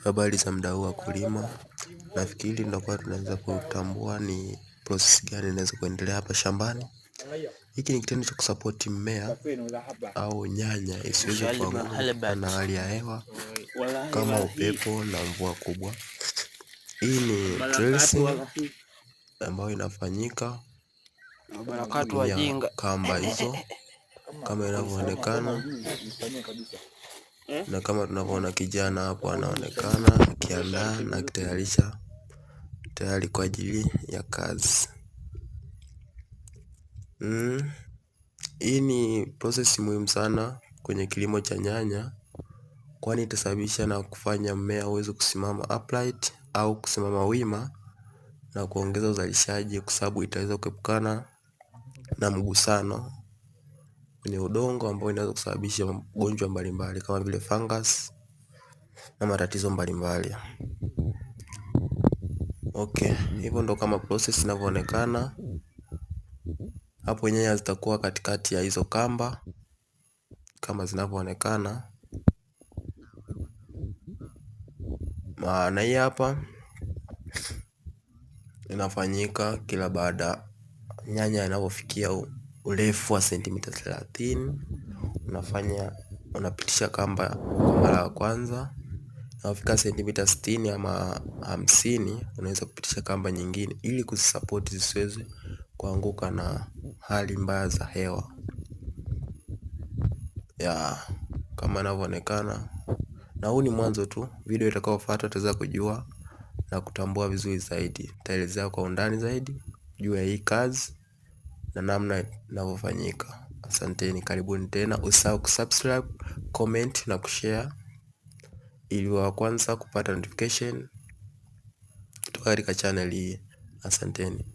Habari za mdau wa kulima. Nafikiri ndio tunaweza kutambua ni process gani inaweza kuendelea hapa shambani. Hiki ni kitendo cha kusupport mmea au nyanya isiweze kuanguka na hali ya hewa kama upepo na mvua kubwa. Hii ni trellising ambayo inafanyika ya kamba hizo kama inavyoonekana, na kama tunavyoona kijana hapo anaonekana akiandaa na akitayarisha tayari kwa ajili ya kazi. Hii ni process muhimu sana kwenye kilimo cha nyanya, kwani itasababisha na kufanya mmea uweze kusimama upright au kusimama wima na kuongeza uzalishaji, kwa sababu itaweza kuepukana na mgusano kwenye udongo ambao inaweza kusababisha magonjwa mbalimbali kama vile fungus na matatizo mbalimbali. Hivyo ndo kama process inavyoonekana hapo. Nyanya zitakuwa katikati ya hizo kamba kama zinavyoonekana. Na hii hapa inafanyika kila baada nyanya inapofikia urefu wa sentimita 30, unapitisha kamba kwa mara ya kwanza. Inafika sentimita 60 ama 50, unaweza kupitisha kamba nyingine ili kuzisupport zisiweze kuanguka na hali mbaya za hewa kama inavyoonekana. Na huu ni mwanzo tu. Video itakayofuata tutaweza kujua na kutambua vizuri zaidi. Nitaelezea kwa undani zaidi juu ya hii kazi na namna inavyofanyika. Asanteni, karibuni tena. Usisahau kusubscribe, comment na kushare ili wa kwanza kupata notification kutoka katika channel hii. Asanteni.